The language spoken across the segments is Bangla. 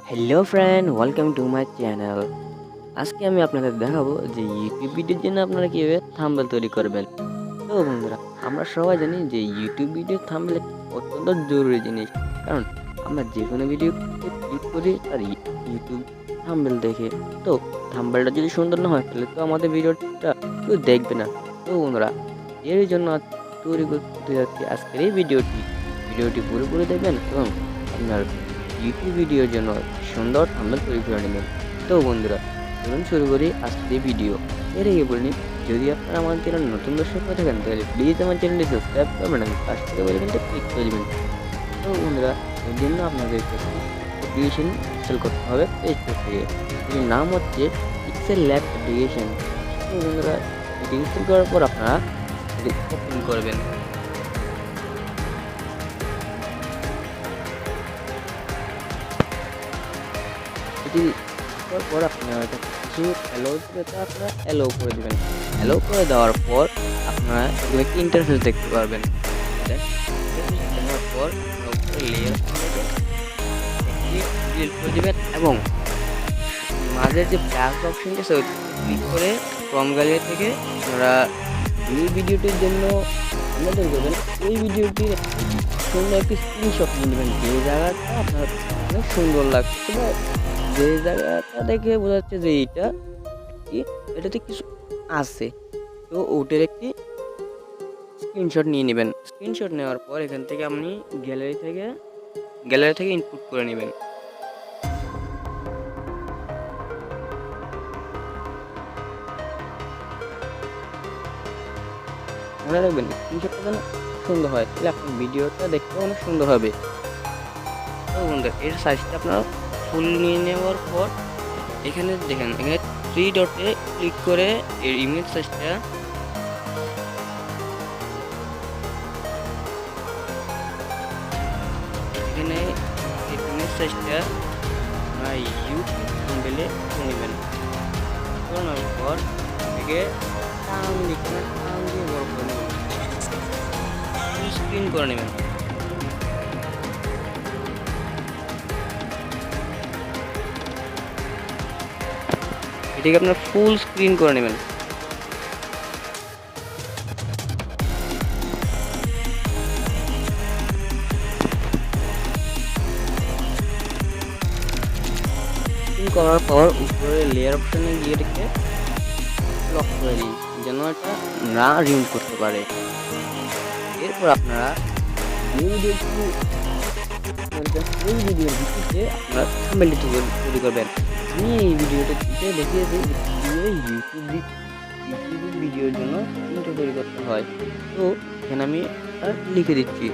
Hello friend, welcome to my channel. আজকে আমি আপনাদের দেখাবো যে ইউটিউব ভিডিওর জন্য আপনারা কীভাবে থাম্বনেল তৈরি করবেন। তো বন্ধুরা, আমরা সবাই জানি যে ইউটিউব ভিডিও থাম্বনেল অত্যন্ত জরুরি জিনিস, কারণ আমরা যে কোনো ভিডিও ক্লিক করি তার ইউটিউব থাম্বনেল দেখে। তো থাম্বনেলটা যদি সুন্দর না হয় তাহলে তো আমাদের ভিডিওটা কেউ দেখবে না। তো বন্ধুরা, এর জন্য তৈরি করতে যাচ্ছি আজকের এই ভিডিওটি পুরোপুরি দেখবেন এবং আপনার ইউটিউব ভিডিওর জন্য সুন্দর থাম্বনেল তৈরি করে নেবেন। তো বন্ধুরা, চলুন শুরু করি আজকের ভিডিও। এর আগে বলে নিই, যদি আপনারা আমার চ্যানেল নতুন দর্শক হয়ে থাকেন তাহলে প্লিজ আমার চ্যানেলটি সাবস্ক্রাইব করবেন এবং পাশ থেকে বেল আইকনটি ক্লিক করে দেবেন। তো বন্ধুরা, এর জন্য আপনাদেরকে অ্যাপ্লিকেশন ইনস্টল করতে হবে প্লে স্টোর থেকে। এর নাম হচ্ছে pixllab অ্যাপ্লিকেশন। তো বন্ধুরা, এটি ইনস্টল করার পর আপনারা এটি ওপেন করবেন। এটি করার পর আপনারা কিছু আপনারা অ্যালো করে দেবেন। অ্যালো করে দেওয়ার পর আপনারা একটি ইন্টারফেস দেখতে পারবেন। দেওয়ার পর লেয়ার ক্লিক করে দেবেন এবং মাঝের যে ব্ল্যাক অপশনটি আছে ওইটা ক্লিক করে ফ্রম গ্যালারি থেকে আপনারা এই ভিডিওটির জন্য তৈরি করবেন। এই ভিডিওটির সুন্দর একটি স্ক্রিনশট নিয়ে নেবেন, যে জায়গাটা আপনার অনেক সুন্দর লাগছে বা যে জায়গাটা দেখে বোঝা যাচ্ছে যে এটাতে কিছু আছে। তো ওটার একটি স্ক্রিনশট নিয়ে নেবেন। স্ক্রিনশট নেওয়ার পর এখান থেকে আপনি গ্যালারি থেকে ইনপুট করে নেবেন। মনে রাখবেন, স্ক্রিনশটটা যেন সুন্দর হয়, তাহলে আপনার ভিডিওটা দেখতে অনেক সুন্দর হবে। তো বন্ধুরা, এর সাইজটা আপনারা ফুল নিয়ে নেওয়ার পর এখানে দেখেন, এখানে 3 ডটে ক্লিক করে এর ইমেজ সাইজটা এখানে ইমেজ সাইজটা ইউটিউব থাম্বনেলে নেবেন। করানোর পর এটাকে টান দিয়ে বড় করে নেবেন, স্ক্রিন করে নেবেন। এটাকে আপনার ফুল স্ক্রিন করে নেবেন। করার পর উপরে লেয়ার অপশনে গিয়ে এটাকে লক করে দিন যেন এটা না রিমুভ করতে পারে। এরপর আপনারা এই ভিডিওর ভিত্তিতে আপনারা থাম্বনেল তৈরি করবেন। আমি এই ভিডিওটিতে দেখিয়েছি ইউটিউব ভিডিওর জন্য ইন্ট্রো তৈরি করতে হয়। তো এখানে আমি লিখে দিচ্ছি।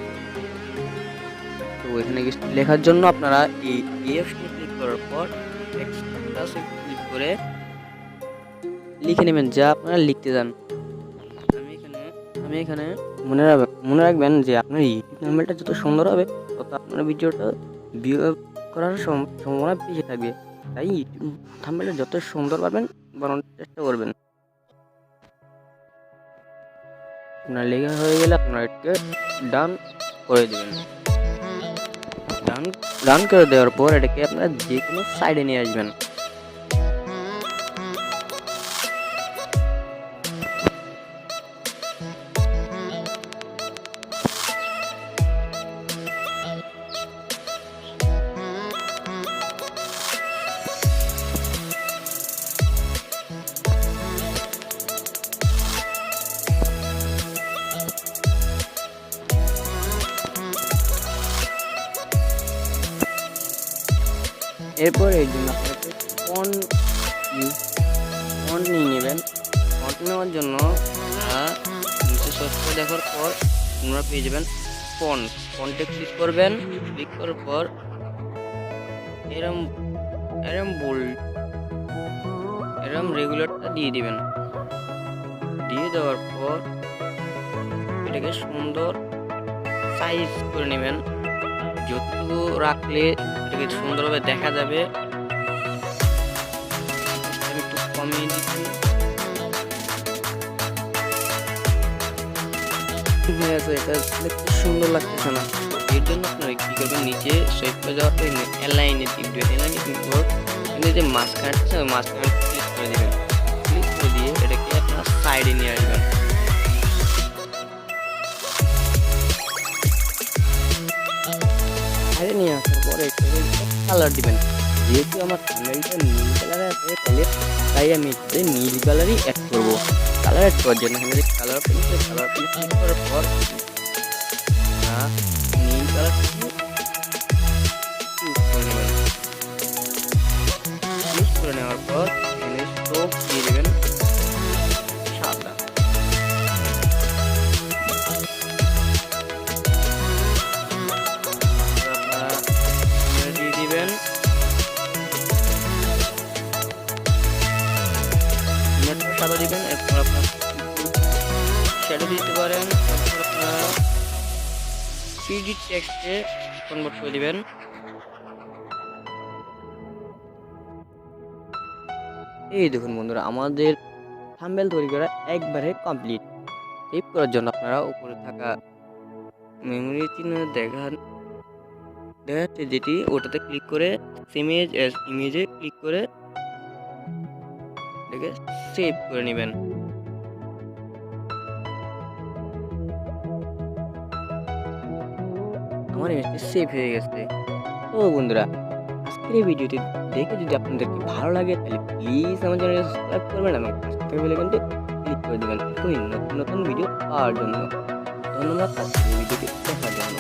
তো এখানে লেখার জন্য আপনারা এই অপশনে ক্লিক করার পর ক্লিক করে লিখে নেবেন যা আপনারা লিখতে চান। আমি এখানে মনে রাখবেন যে আপনার ইউটিউব চ্যানেলটা যত সুন্দর হবে তত আপনার ভিডিওটা ভিউ করার সম্ভাবনা বেশি থাকবে। তাই ইউটিউব থাম্বনেলটা যত সুন্দর পাবেন বানানোর চেষ্টা করবেন। আপনার লেখা হয়ে গেলে আপনারা এটাকে ডান করে দেবেন। ডান করে দেওয়ার পর এটাকে আপনারা যে কোনো সাইডে নিয়ে আসবেন। এরপর এর জন্য আপনাকে ফন্ট নিয়ে নেবেন। ফন্ট নেওয়ার জন্য নিচে সার্চ করে দেখার পর আপনারা পেয়ে যাবেন ফন্টে ক্লিক করবেন। ক্লিক করার পর এরম রেগুলারটা দিয়ে দিবেন। দিয়ে দেওয়ার পর এটাকে সুন্দর সাইজ করে নেবেন। যতটুকু রাখলে এটাকে সুন্দরভাবে দেখা যাবে। আমি একটু কমিয়ে দিচ্ছি। এটা দেখতে সুন্দর লাগতেছে না। এর জন্য আপনারা কি করবেন, নিচে সেভ করে যাওয়ার পরে অ্যালাইনে টিপবেন। অ্যালাইনে টিপে কিন্তু যে মাঝখানে আছে ওই মাঝখানে ক্লিক করে দেবেন। ক্লিক করে দিয়ে এটাকে আপনার সাইডে নিয়ে আসবেন। সাইডে নিয়ে আসার পরে কালার দিবেন। যেহেতু আমার থাম্বনেলটা নীল কালারে আছে তাই আমি এটাতে নীল কালারই অ্যাড করবো। কালার অ্যাড করার জন্য এখানে কালার ক্লিক করার পর নীল কালার চুজ করে নেওয়ার পর এখানে স্ট্রোক দিয়ে দেবেন সাদা। আপনারা দিয়ে দিবেন সাদা দিবেন। এরপর আপনার শ্যাডো দিতে পারেন। তারপর আপনারা 3D টেক্সটে কনভার্ট করে দিবেন। এই দেখুন বন্ধুরা, আমাদের থাম্বনেল তৈরি করা একবারে কমপ্লিট। সেভ করার জন্য আপনারা উপরে থাকা মেমোরি চিহ্ন দেখাচ্ছে যেটি, ওটাতে ক্লিক করে ইমেজ অ্যাজ ইমেজে ক্লিক করে এটাকে সেভ করে নেবেন। আমার ইমেজটি সেভ হয়ে গেছে। তো বন্ধুরা, আজকের এই ভিডিওটি দেখে যদি আপনাদেরকে ভালো লাগে তাহলে প্লিজ আমার চ্যানেলটি সাবস্ক্রাইব করবেন এবং পাশে থাকা বেল আইকনটি ক্লিক করে দেবেন এরকমই নতুন নতুন ভিডিও পাওয়ার জন্য। ধন্যবাদ আজকের এই ভিডিওটি দেখার জন্য।